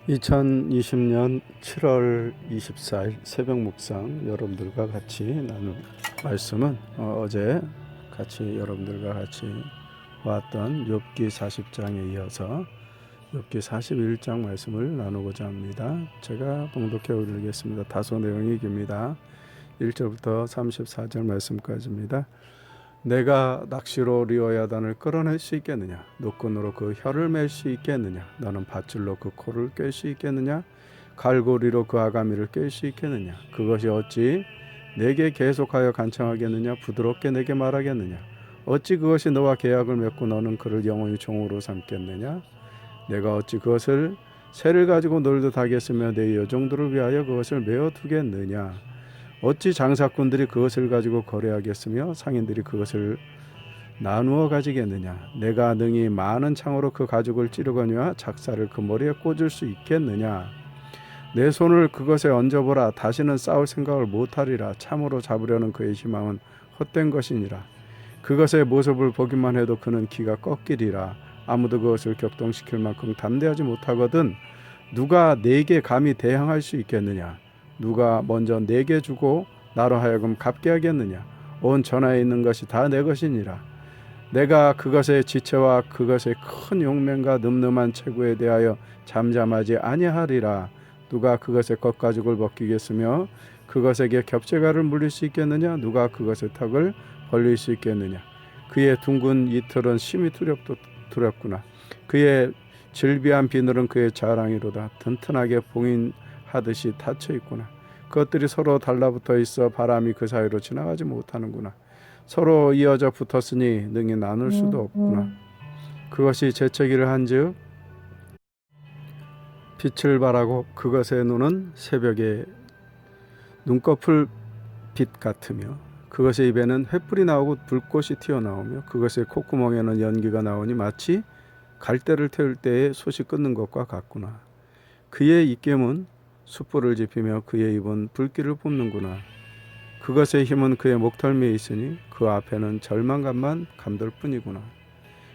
(2020년 7월 24일) 새벽 묵상 여러분들과 같이 나눌 말씀은 어제 같이 여러분들과 같이 보았던 욥기 40장에 이어서 욥기 41장 말씀을 나누고자 합니다. 제가 봉독해 올리겠습니다. 다소 내용이 깁니다. 1절부터 34절 말씀까지입니다. 내가 낚시로 리워야단을 끌어낼 수 있겠느냐? 노끈으로 그 혀를 맬 수 있겠느냐? 너는 밧줄로 그 코를 꿰 수 있겠느냐? 갈고리로 그 아가미를 꿰 수 있겠느냐? 그것이 어찌 내게 계속하여 간청하겠느냐? 부드럽게 내게 말하겠느냐? 어찌 그것이 너와 계약을 맺고 너는 그를 영원히 종으로 삼겠느냐? 내가 어찌 그것을 새를 가지고 놀듯 하겠으며 내 여종들을 위하여 그것을 메어 두겠느냐? 어찌 장사꾼들이 그것을 가지고 거래하겠으며 상인들이 그것을 나누어 가지겠느냐? 내가 능히 많은 창으로 그 가죽을 찌르거니와 작사를 그 머리에 꽂을 수 있겠느냐? 내 손을 그것에 얹어보라. 다시는 싸울 생각을 못하리라. 참으로 잡으려는 그의 희망은 헛된 것이니라. 그것의 모습을 보기만 해도 그는 기가 꺾이리라. 아무도 그것을 격동시킬 만큼 담대하지 못하거든 누가 내게 감히 대항할 수 있겠느냐? 누가 먼저 내게 주고 나로 하여금 갚게 하겠느냐? 온 전하에 있는 것이 다 내 것이니라. 내가 그것의 지체와 그것의 큰 용맹과 늠름한 체구에 대하여 잠잠하지 아니하리라. 누가 그것의 겉가죽을 벗기겠으며 그것에게 겹체가를 물릴 수 있겠느냐? 누가 그것의 턱을 벌릴 수 있겠느냐? 그의 둥근 이틀은 심히 두렵구나. 그의 질비한 비늘은 그의 자랑이로다. 튼튼하게 봉인하듯이 닫혀 있구나. 그것들이 서로 달라붙어 있어 바람이 그 사이로 지나가지 못하는구나. 서로 이어져 붙었으니 능히 나눌 수도 없구나. 그것이 재채기를 한즉 빛을 발하고 그것의 눈은 새벽에 눈꺼풀 빛 같으며 그것의 입에는 횃불이 나오고 불꽃이 튀어나오며 그것의 콧구멍에는 연기가 나오니 마치 갈대를 태울 때에 솥이 끓는 것과 같구나. 그의 입김은 숯불을 지피며 그의 입은 불길을 뿜는구나. 그것의 힘은 그의 목덜미에 있으니 그 앞에는 절망감만 감돌 뿐이구나.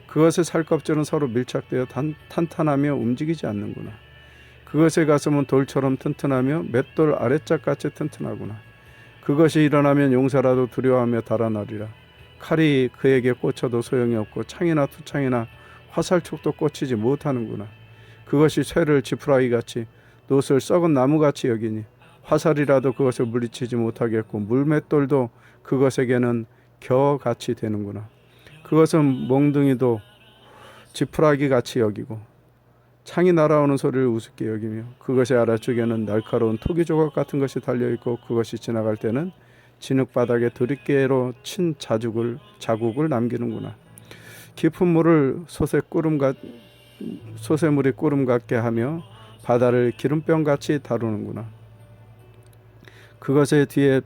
그것의 살껍질은 서로 밀착되어 탄탄하며 움직이지 않는구나. 그것의 가슴은 돌처럼 튼튼하며 맷돌 아래짝같이 튼튼하구나. 그것이 일어나면 용사라도 두려워하며 달아나리라. 칼이 그에게 꽂혀도 소용이 없고 창이나 투창이나 화살촉도 꽂히지 못하는구나. 그것이 쇠를 지푸라기같이 놋을 썩은 나무같이 여기니 화살이라도 그것을 물리치지 못하겠고 물맷돌도 그것에게는 겨같이 되는구나. 그것은 몽둥이도 지푸라기같이 여기고 창이 날아오는 소리를 우습게 여기며 그것의 아래쪽에는 날카로운 토기 조각 같은 것이 달려있고 그것이 지나갈 때는 진흙바닥에 드립개로 친 자국을 남기는구나. 깊은 물을 솥의 꿀음 같게 하며 바다를 기름병같이 다루는구나. 그것의 뒤에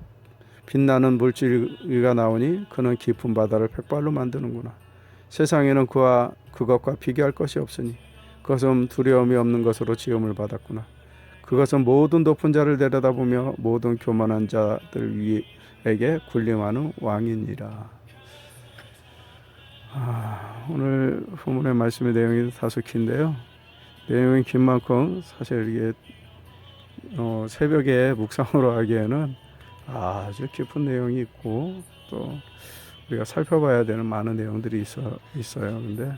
빛나는 물줄기가 나오니 그는 깊은 바다를 백발로 만드는구나. 세상에는 그것과 비교할 것이 없으니 그것은 두려움이 없는 것으로 지음을 받았구나. 그것은 모든 높은 자를 내려다보며 모든 교만한 자들 위에게 군림하는 왕이니라. 오늘 본문의 말씀의 내용이 다소 긴데요. 내용이 긴 만큼 사실 이게 새벽에 묵상으로 하기에는 아주 깊은 내용이 있고 또 우리가 살펴봐야 되는 많은 내용들이 있어요. 근데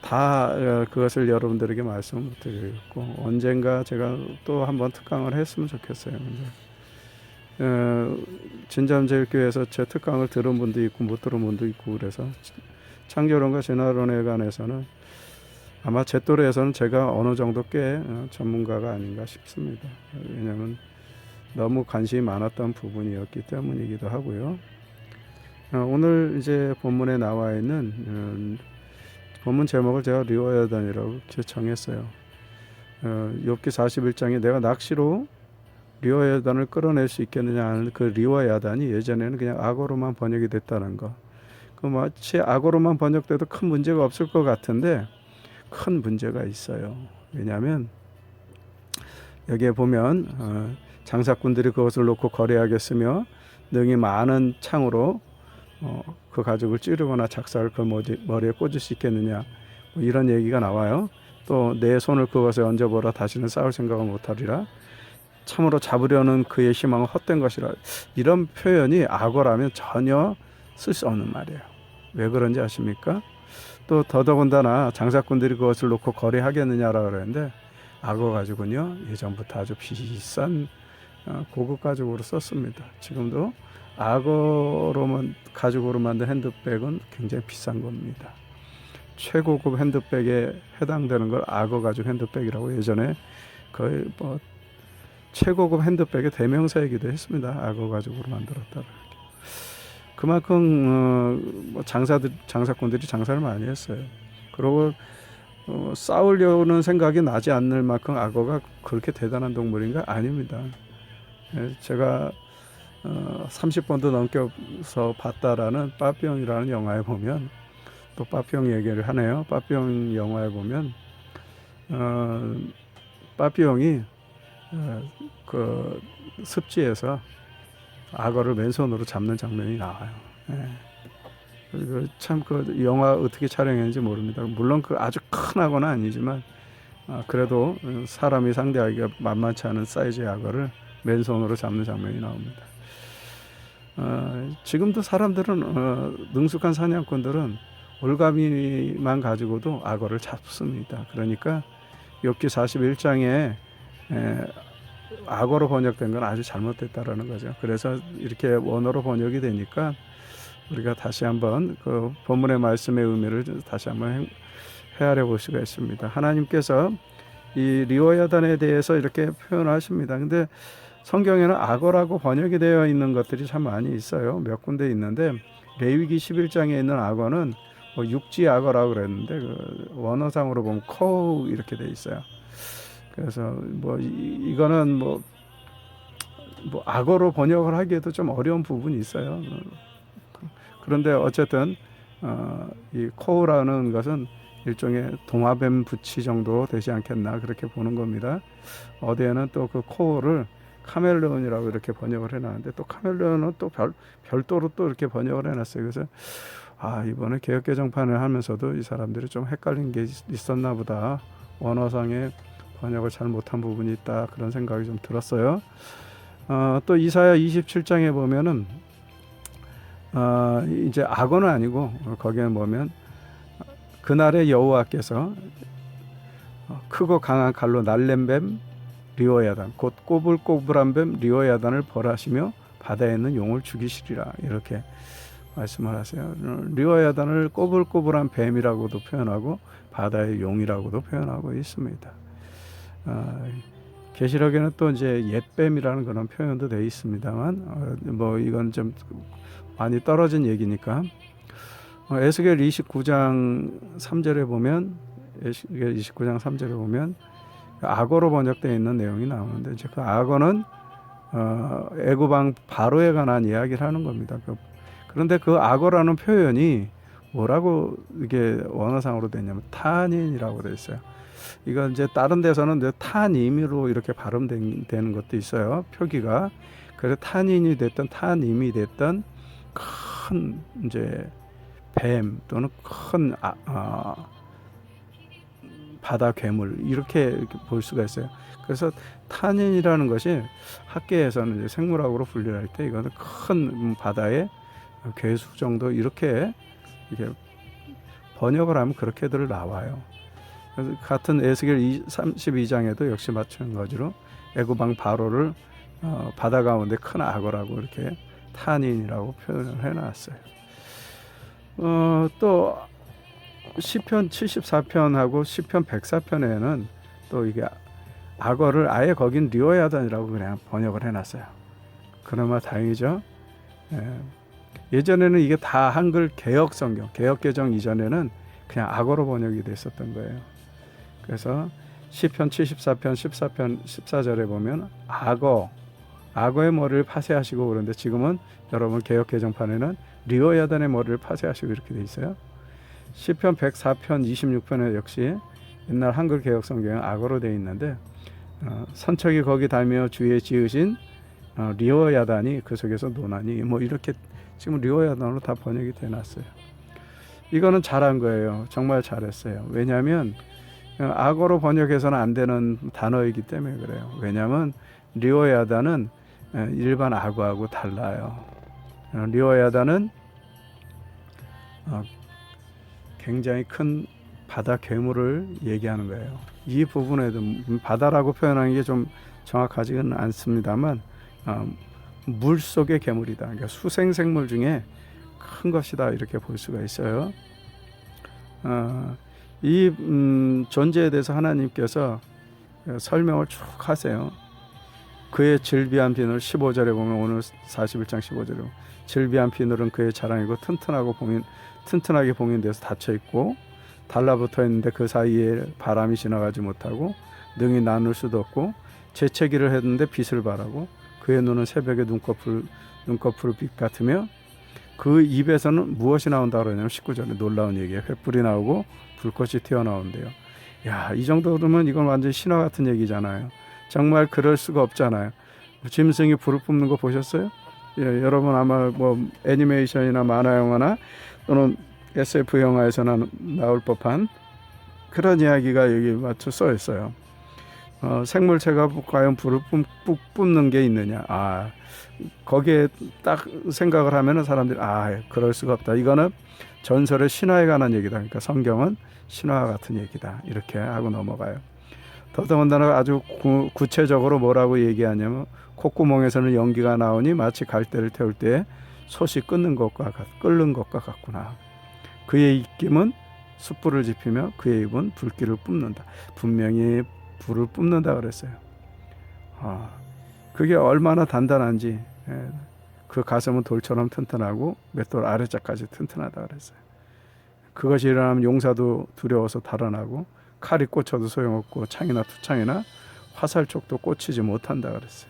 다 그것을 여러분들에게 말씀 못 드리겠고 언젠가 제가 또 한번 특강을 했으면 좋겠어요. 근데 진잠제일교회에서 제 특강을 들은 분도 있고 못 들은 분도 있고 그래서 창조론과 진화론에 관해서는 아마 제 또래에서는 제가 어느 정도 꽤 전문가가 아닌가 싶습니다. 왜냐하면 너무 관심이 많았던 부분이었기 때문이기도 하고요. 오늘 이제 본문에 나와 있는 본문 제목을 제가 리워야단이라고 정했어요. 욥기 41장에 내가 낚시로 리워야단을 끌어낼 수 있겠느냐 하는 그 리워야단이 예전에는 그냥 악어로만 번역이 됐다는 거. 그 마치 악어로만 번역돼도 큰 문제가 없을 것 같은데 큰 문제가 있어요. 왜냐하면 여기에 보면 장사꾼들이 그것을 놓고 거래하겠으며 능히 많은 창으로 그 가죽을 찌르거나 작사를 그 머리에 꽂을 수 있겠느냐 뭐 이런 얘기가 나와요. 또 내 손을 그것에 얹어보라 다시는 싸울 생각을 못하리라. 참으로 잡으려는 그의 희망은 헛된 것이라. 이런 표현이 악어라면 전혀 쓸 수 없는 말이에요. 왜 그런지 아십니까? 또 더더군다나 장사꾼들이 그것을 놓고 거래하겠느냐라고 그랬는데 악어 가죽은요 예전부터 아주 비싼 고급 가죽으로 썼습니다. 지금도 악어로만 가죽으로 만든 핸드백은 굉장히 비싼 겁니다. 최고급 핸드백에 해당되는 걸 악어 가죽 핸드백이라고 예전에 거의 뭐 최고급 핸드백의 대명사이기도 했습니다. 악어 가죽으로 만들었다. 그만큼 장사꾼들이 장사를 많이 했어요. 그리고 싸우려는 생각이 나지 않을 만큼 악어가 그렇게 대단한 동물인가? 아닙니다. 제가 30번도 넘겨서 봤다라는 빠삐용이라는 영화에 보면 또 빠삐용 얘기를 하네요. 빠삐용 영화에 보면 빠삐용이 그 습지에서 악어를 맨손으로 잡는 장면이 나와요. 참 그 영화 어떻게 촬영했는지 모릅니다. 물론 그 아주 큰 악어는 아니지만 그래도 사람이 상대하기가 만만치 않은 사이즈의 악어를 맨손으로 잡는 장면이 나옵니다. 지금도 사람들은 능숙한 사냥꾼들은 올가미만 가지고도 악어를 잡습니다. 그러니까 욥기 41장에 악어로 번역된 건 아주 잘못됐다라는 거죠. 그래서 이렇게 원어로 번역이 되니까 우리가 다시 한번 그 본문의 말씀의 의미를 다시 한번 헤아려 볼 수가 있습니다. 하나님께서 이 리워야단에 대해서 이렇게 표현하십니다. 근데 성경에는 악어라고 번역이 되어 있는 것들이 참 많이 있어요. 몇 군데 있는데 레위기 11장에 있는 악어는 뭐 육지 악어라고 그랬는데 그 원어상으로 보면 코우 이렇게 돼 있어요. 그래서 뭐 이거는 뭐 악어로 번역을 하기에도 좀 어려운 부분이 있어요. 그런데 어쨌든 이 코우라는 것은 일종의 동화뱀 부치 정도 되지 않겠나 그렇게 보는 겁니다. 어디에는 또 그 코우를 카멜레온이라고 이렇게 번역을 해놨는데 또 카멜레온은 또 별도로 또 이렇게 번역을 해놨어요. 그래서 이번에 개혁개정판을 하면서도 이 사람들이 좀 헷갈린 게 있었나 보다. 원어상에 번역을 잘 못한 부분이 있다 그런 생각이 좀 들었어요. 또 이사야 27장에 보면은 이제 악어는 아니고 거기에 보면 그날의 여호와께서 크고 강한 칼로 날랜 뱀 리워야단 곧 꼬불꼬불한 뱀 리워야단을 벌하시며 바다에 있는 용을 죽이시리라 이렇게 말씀을 하세요. 리워야단을 꼬불꼬불한 뱀이라고도 표현하고 바다의 용이라고도 표현하고 있습니다. 계시록에는 또 이제 옛뱀이라는 그런 표현도 되어 있습니다만 뭐 이건 좀 많이 떨어진 얘기니까 에스겔 29장 3절에 보면 에스겔 29장 3절에 보면 악어로 번역되어 있는 내용이 나오는데 이제 그 악어는 애굽 왕 바로에 관한 이야기를 하는 겁니다. 그런데 그 악어라는 표현이 뭐라고 이게 원어상으로 되냐면 타닌이라고 되어 있어요. 이건 이제 다른 데서는 이제 타님으로 이렇게 발음되는 것도 있어요. 표기가. 그래서 타닌이 됐던 타님이 됐던 큰 이제 뱀 또는 큰 바다 괴물 이렇게 볼 수가 있어요. 그래서 탄닌이라는 것이 학계에서는 이제 생물학으로 분류할 때 이거는 큰 바다의 괴수 정도 이렇게 번역을 하면 그렇게들 나와요. 그래서 같은 에스겔 32장에도 역시 마찬가지로 애굽왕 바로를 바다 가운데 큰 악어라고 이렇게 탄인이라고 표현을 해놨어요. 또 시편 74편하고 시편 104편에는 또 이게 악어를 아예 거긴 리오야단이라고 그냥 번역을 해놨어요. 그나마 다행이죠. 예전에는 이게 다 한글 개역 성경, 개역 개정 이전에는 그냥 악어로 번역이 됐었던 거예요. 그래서 시편 74편 14편 14절에 보면 악어의 머리를 파쇄하시고 그런데 지금은 여러분 개역 개정판에는 리오야단의 머리를 파쇄하시고 이렇게 돼 있어요. 시편 104편 26편에 역시 옛날 한글 개역 성경은 악어로 돼 있는데 선척이 거기 달며 주의 지으신 리오야단이 그 속에서 노나니 뭐 이렇게 지금 리오야단으로 다 번역이 돼놨어요. 이거는 잘한 거예요. 정말 잘했어요. 왜냐하면 악어로 번역해서는 안 되는 단어이기 때문에 그래요. 왜냐하면 리오야단은 일반 악어하고 달라요. 리오야단은 굉장히 큰 바다 괴물을 얘기하는 거예요. 이 부분에도 바다라고 표현하는 게 좀 정확하지는 않습니다만 물 속의 괴물이다. 그러니까 수생생물 중에 큰 것이다 이렇게 볼 수가 있어요. 이 존재에 대해서 하나님께서 설명을 쭉 하세요. 그의 질비한 비늘 15절에 보면 오늘 41장 15절에 보면 질비한 비늘은 그의 자랑이고 튼튼하게 봉인돼서 닫혀 있고 달라붙어 있는데 그 사이에 바람이 지나가지 못하고 능히 나눌 수도 없고 재채기를 했는데 빛을 발하고 그의 눈은 새벽의 눈꺼풀 빛 같으며 그 입에서는 무엇이 나온다 그러냐면 19절에 놀라운 얘기예요. 횃불이 나오고 불꽃이 튀어나온대요. 야, 이 정도면 이건 완전 신화 같은 얘기잖아요. 정말 그럴 수가 없잖아요. 짐승이 불을 뿜는 거 보셨어요? 예, 여러분 아마 뭐 애니메이션이나 만화 영화나 또는 SF 영화에서나 나올 법한 그런 이야기가 여기 맞춰 써 있어요. 생물체가 과연 불을 뿜는 게 있느냐? 거기에 딱 생각을 하면은 사람들이 그럴 수가 없다. 이거는 전설의 신화에 관한 얘기다. 그러니까 성경은 신화 같은 얘기다. 이렇게 하고 넘어가요. 더더군다나 아주 구체적으로 뭐라고 얘기하냐면 콧구멍에서는 연기가 나오니 마치 갈대를 태울 때 솥이 끓는 것과 같구나. 그의 입김은 숯불을 지피며 그의 입은 불길을 뿜는다. 분명히 불을 뿜는다 그랬어요. 그게 얼마나 단단한지. 그 가슴은 돌처럼 튼튼하고 맷돌 아래짝까지 튼튼하다 그랬어요. 그것이 일어나면 용사도 두려워서 달아나고 칼이 꽂혀도 소용없고 창이나 투창이나 화살촉도 꽂히지 못한다 그랬어요.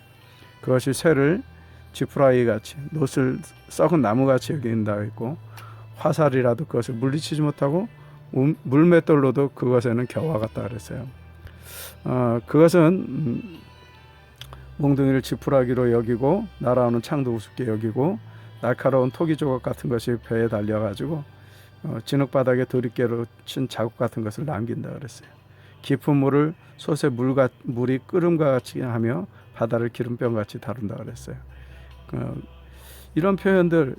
그것이 쇠를 지푸라기 같이 놋을 썩은 나무 같이 여긴다 했고 화살이라도 그것을 물리치지 못하고 물맷돌로도 그것에는 겨와 같다 그랬어요. 그것은 몽둥이를 지푸라기로 여기고 날아오는 창도 우습게 여기고 날카로운 토기 조각 같은 것이 배에 달려가지고 진흙바닥에 드립개로 친 자국 같은 것을 남긴다 그랬어요. 깊은 물을 솥에 물이 끓음과 같이 하며 바다를 기름병같이 다룬다 그랬어요. 이런 표현들은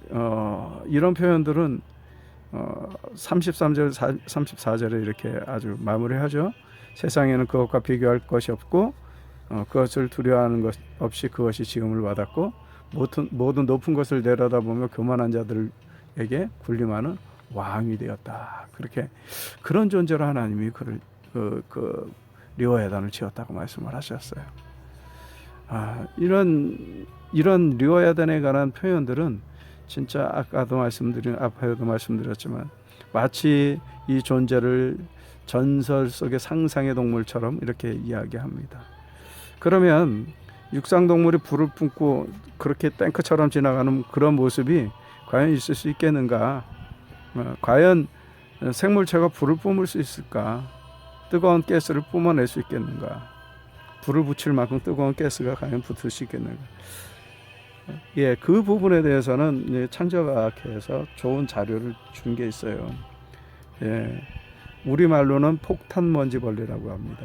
33절 34절에 이렇게 아주 마무리하죠. 세상에는 그것과 비교할 것이 없고 그것을 두려워하는 것 없이 그것이 지음을 받았고 모든 높은 것을 내려다보며 교만한 자들에게 군림하는 왕이 되었다. 그렇게 그런 존재로 하나님이 그를 그 리오야단을 지었다고 말씀을 하셨어요. 이런 리오야단에 관한 표현들은 진짜 앞에도 말씀드렸지만 마치 이 존재를 전설 속의 상상의 동물처럼 이렇게 이야기합니다. 그러면 육상동물이 불을 뿜고 그렇게 탱크처럼 지나가는 그런 모습이 과연 있을 수 있겠는가? 과연 생물체가 불을 뿜을 수 있을까? 뜨거운 가스를 뿜어낼 수 있겠는가? 불을 붙일 만큼 뜨거운 가스가 과연 붙을 수 있겠는가? 예, 그 부분에 대해서는 창조과학회에서 좋은 자료를 준 게 있어요. 예, 우리말로는 폭탄먼지벌레라고 합니다.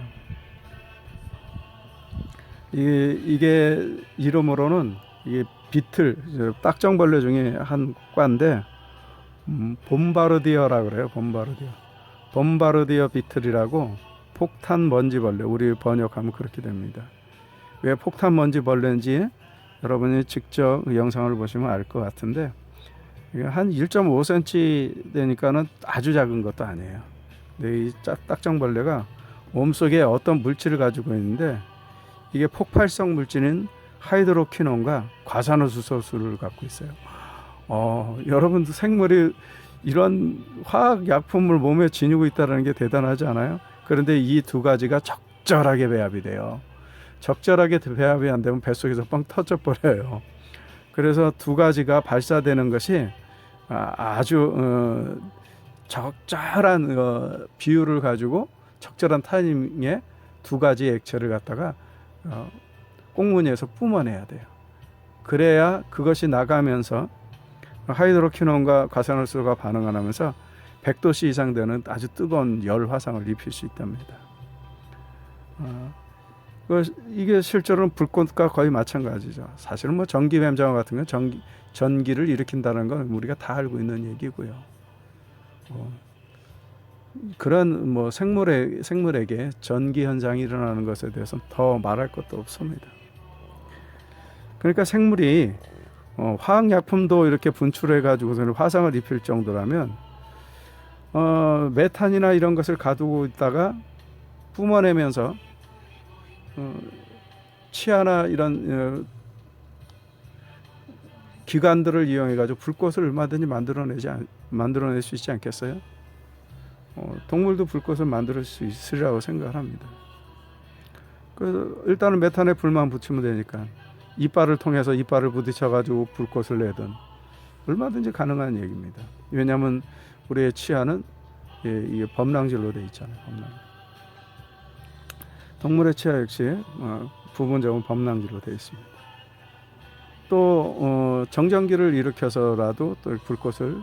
이게 이름으로는 이게 비틀, 딱정벌레 중에 한 과인데, 봄바르디어라 그래요. 봄바르디어 비틀이라고 폭탄먼지벌레, 우리 번역하면 그렇게 됩니다. 왜 폭탄먼지벌레인지 여러분이 직접 영상을 보시면 알 것 같은데, 이게 한 1.5cm 되니까는 아주 작은 것도 아니에요. 근데 이 딱정벌레가 몸속에 어떤 물질을 가지고 있는데, 이게 폭발성 물질인 하이드로퀴논과 과산화수소수를 갖고 있어요. 여러분도 생물이 이런 화학 약품을 몸에 지니고 있다는 게 대단하지 않아요? 그런데 이 두 가지가 적절하게 배합이 돼요. 적절하게 배합이 안 되면 뱃속에서 뻥 터져 버려요. 그래서 두 가지가 발사되는 것이 아주 적절한 비율을 가지고 적절한 타이밍에 두 가지 액체를 갖다가 꽁무니에서 뿜어내야 돼요. 그래야 그것이 나가면서 하이드로퀴논과 과산화수소가 반응을 하면서 100도씨 이상 되는 아주 뜨거운 열 화상을 입힐 수 있답니다. 이게 실제로는 불꽃과 거의 마찬가지죠. 사실은 뭐 전기뱀장어 같은 건 전기를 일으킨다는 건 우리가 다 알고 있는 얘기고요. 그런 뭐 생물에게 전기 현상이 일어나는 것에 대해서는 더 말할 것도 없습니다. 그러니까 생물이 화학약품도 이렇게 분출해 가지고서는 화상을 입힐 정도라면 메탄이나 이런 것을 가두고 있다가 뿜어내면서 치아나 이런 기관들을 이용해 가지고 불꽃을 얼마든지 만들어낼 수 있지 않겠어요? 동물도 불꽃을 만들 수 있으리라고 생각을 합니다. 일단은 메탄에 불만 붙이면 되니까 이빨을 통해서 이빨을 부딪혀 가지고 불꽃을 내든 얼마든지 가능한 얘기입니다. 왜냐하면 우리의 치아는 이게 범랑질로 되어 있잖아요. 동물의 치아 역시 부분적으로 범랑질로 되어 있습니다. 또 정전기를 일으켜서라도 또 불꽃을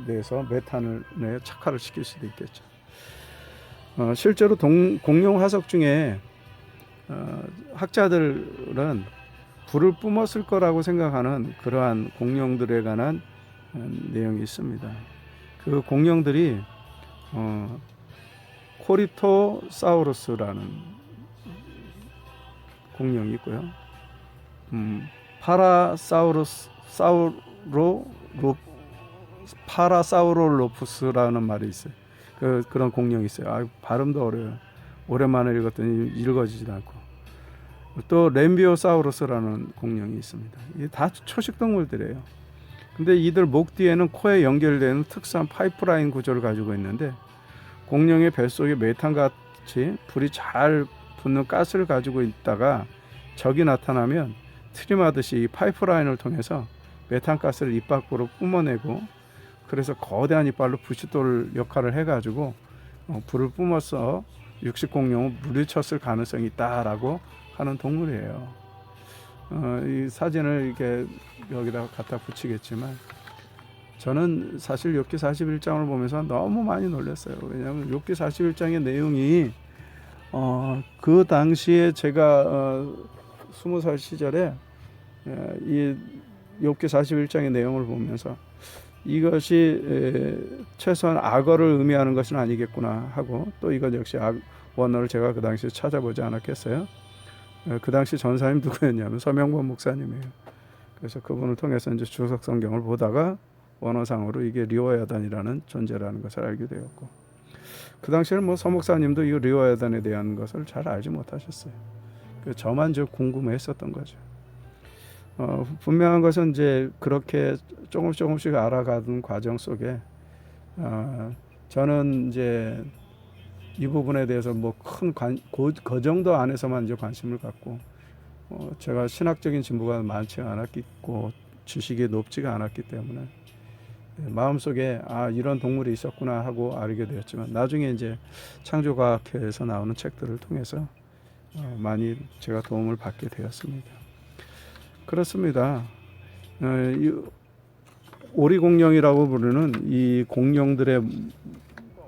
내서 메탄을 내 착화를 시킬 수도 있겠죠. 실제로 공룡 화석 중에 학자들은 불을 뿜었을 거라고 생각하는 그러한 공룡들에 관한 내용이 있습니다. 그 공룡들이 코리토사우루스라는 공룡이 있고요. 파라사우롤로푸스라는 말이 있어요. 그런 공룡이 있어요. 발음도 어려워요. 오랜만에 읽었더니 읽어지지도 않고. 또 램비오사우루스라는 공룡이 있습니다. 이게 다 초식 동물들이에요. 근데 이들 목 뒤에는 코에 연결되는 특수한 파이프라인 구조를 가지고 있는데, 공룡의 뱃속에 메탄같이 불이 잘 붙는 가스를 가지고 있다가 적이 나타나면 트림하듯이 이 파이프라인을 통해서 메탄가스를 입 밖으로 뿜어내고, 그래서 거대한 이빨로 부싯돌 역할을 해가지고 불을 뿜어서 육식공룡을 물리쳤을 가능성이 있다라고 하는 동물이에요. 이 사진을 이렇게 여기다가 갖다 붙이겠지만, 저는 사실 욥기 41장을 보면서 너무 많이 놀랐어요. 왜냐하면 욥기 41장의 내용이 그 당시에 제가 20살 시절에 이 욥기 41장의 내용을 보면서 이것이 최소한 악어를 의미하는 것은 아니겠구나 하고, 또 이것 역시 원어를 제가 그 당시에 찾아보지 않았겠어요. 그 당시 전사님 누구였냐면 서명범 목사님이에요. 그래서 그분을 통해서 이제 주석 성경을 보다가 원어상으로 이게 리워야단이라는 존재라는 것을 알게 되었고, 그 당시에는 뭐 서 목사님도 이 리워야단에 대한 것을 잘 알지 못하셨어요. 저만 궁금했었던 거죠. 분명한 것은 이제 그렇게 조금씩 알아가는 과정 속에 저는 이제 이 부분에 대해서 뭐 그 정도 안에서만 이제 관심을 갖고, 제가 신학적인 진보가 많지 않았고 지식이 높지가 않았기 때문에 마음속에 이런 동물이 있었구나 하고 알게 되었지만, 나중에 이제 창조과학회에서 나오는 책들을 통해서 많이 제가 도움을 받게 되었습니다. 그렇습니다. 이 오리공룡이라고 부르는 이 공룡들의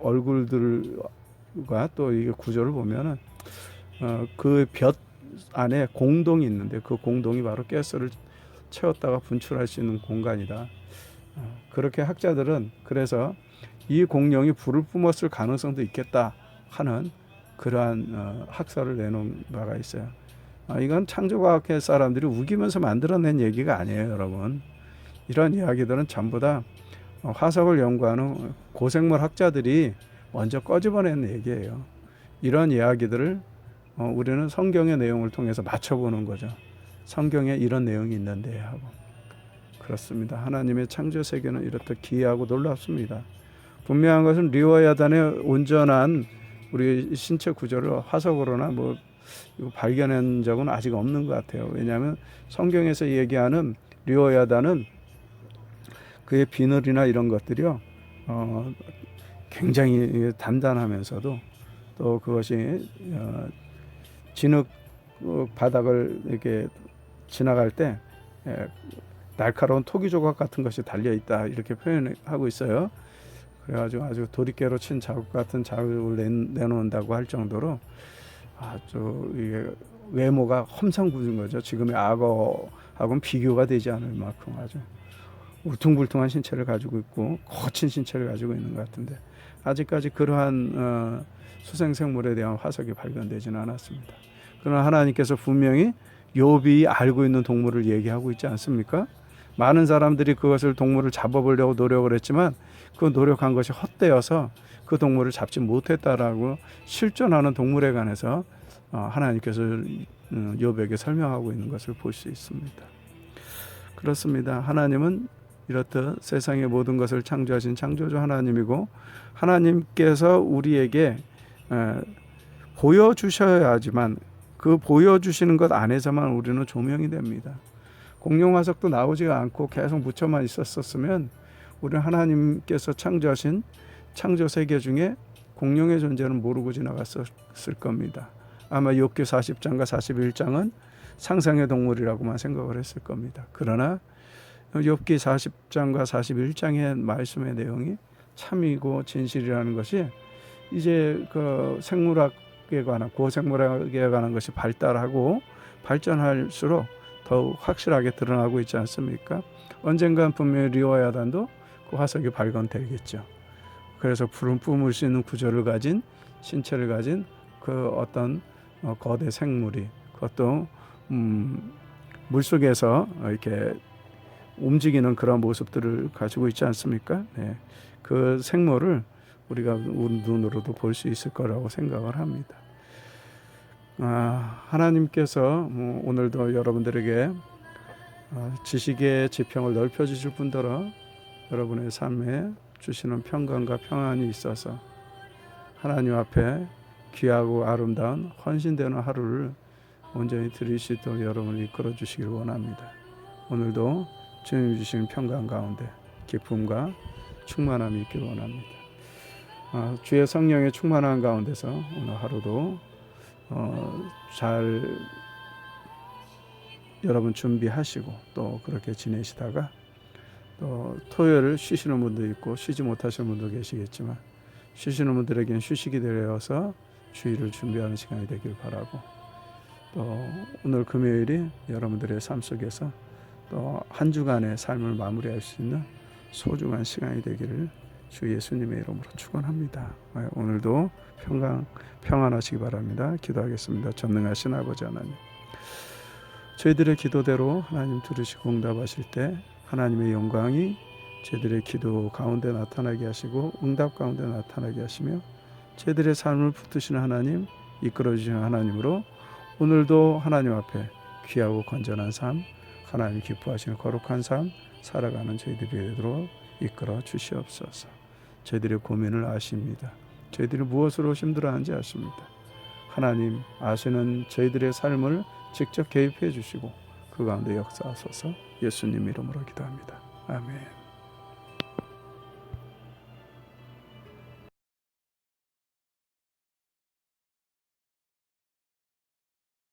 얼굴들과 또 이 구조를 보면은 그 볕 안에 공동이 있는데 그 공동이 바로 가스를 채웠다가 분출할 수 있는 공간이다. 그렇게 학자들은 그래서 이 공룡이 불을 뿜었을 가능성도 있겠다 하는 그러한 학설을 내놓은 바가 있어요. 이건 창조과학회 사람들이 우기면서 만들어낸 얘기가 아니에요, 여러분. 이런 이야기들은 전부 다 화석을 연구하는 고생물 학자들이 먼저 꺼집어낸 얘기예요. 이런 이야기들을 우리는 성경의 내용을 통해서 맞춰보는 거죠. 성경에 이런 내용이 있는데 하고. 그렇습니다. 하나님의 창조 세계는 이렇듯 기이하고 놀랍습니다. 분명한 것은 리워야단의 온전한 우리 신체 구조를 화석으로나 뭐 발견한 적은 아직 없는 것 같아요. 왜냐하면 성경에서 얘기하는 리워야단은 그의 비늘이나 이런 것들이요, 굉장히 단단하면서도 또 그것이 진흙 바닥을 이렇게 지나갈 때 날카로운 토기 조각 같은 것이 달려 있다 이렇게 표현하고 있어요. 그래가지고 아주 도리깨로 친 자국 같은 자국을 내놓는다고 할 정도로 아주 이게 외모가 험상궂은 거죠. 지금의 악어하고는 비교가 되지 않을 만큼 아주 울퉁불퉁한 신체를 가지고 있고 거친 신체를 가지고 있는 것 같은데 아직까지 그러한 수생생물에 대한 화석이 발견되지는 않았습니다. 그러나 하나님께서 분명히 욥이 알고 있는 동물을 얘기하고 있지 않습니까? 많은 사람들이 그것을 동물을 잡아보려고 노력을 했지만 그 노력한 것이 헛되어서 그 동물을 잡지 못했다라고 실존하는 동물에 관해서 하나님께서 욥에게 설명하고 있는 것을 볼 수 있습니다. 그렇습니다. 하나님은 이렇듯 세상의 모든 것을 창조하신 창조주 하나님이고 하나님께서 우리에게 보여주셔야지만 그 보여주시는 것 안에서만 우리는 조명이 됩니다. 공룡 화석도 나오지가 않고 계속 묻혀만 있었으면 우리는 하나님께서 창조하신 창조 세계 중에 공룡의 존재는 모르고 지나갔을 겁니다. 아마 욥기 40장과 41장은 상상의 동물이라고만 생각을 했을 겁니다. 그러나 욥기 40장과 41장의 말씀의 내용이 참이고 진실이라는 것이 이제 그 생물학에 관한 고생물학에 관한 것이 발달하고 발전할수록 더욱 확실하게 드러나고 있지 않습니까? 언젠간 분명히 리워야단도 그 화석이 발견되겠죠. 그래서 불은 뿜을 수 있는 구조를 가진 신체를 가진 그 어떤 거대 생물이 그것도 물속에서 이렇게 움직이는 그런 모습들을 가지고 있지 않습니까? 네. 그 생물을 우리가 우리 눈으로도 볼 수 있을 거라고 생각을 합니다. 하나님께서 오늘도 여러분들에게 지식의 지평을 넓혀주실 뿐더러 여러분의 삶에 주시는 평강과 평안이 있어서 하나님 앞에 귀하고 아름다운 헌신되는 하루를 온전히 드릴 수 있도록 여러분을 이끌어 주시길 원합니다. 오늘도 주님 주시는 평강 가운데 기쁨과 충만함이 있길 원합니다. 주의 성령의 충만한 가운데서 오늘 하루도 잘 여러분 준비하시고 또 그렇게 지내시다가 또 토요일을 쉬시는 분도 있고 쉬지 못하시는 분도 계시겠지만 쉬시는 분들에게는 휴식이 되어서 주일을 준비하는 시간이 되길 바라고 또 오늘 금요일이 여러분들의 삶 속에서 또 한 주간의 삶을 마무리할 수 있는 소중한 시간이 되기를 주 예수님의 이름으로 축원합니다. 오늘도 평안하시기 바랍니다. 기도하겠습니다. 전능하신 아버지 하나님, 저희들의 기도대로 하나님 들으시고 응답하실 때 하나님의 영광이 저희들의 기도 가운데 나타나게 하시고 응답 가운데 나타나게 하시며 저희들의 삶을 붙드시는 하나님, 이끌어주시는 하나님으로 오늘도 하나님 앞에 귀하고 건전한 삶, 하나님 기뻐하시는 거룩한 삶 살아가는 저희들이 되도록 이끌어 주시옵소서. 저희들의 고민을 아십니다. 저희들이 무엇으로 힘들어하는지 아십니다. 하나님 아시는 저희들의 삶을 직접 개입해 주시고 그 가운데 역사하소서. 예수님 이름으로 기도합니다. 아멘.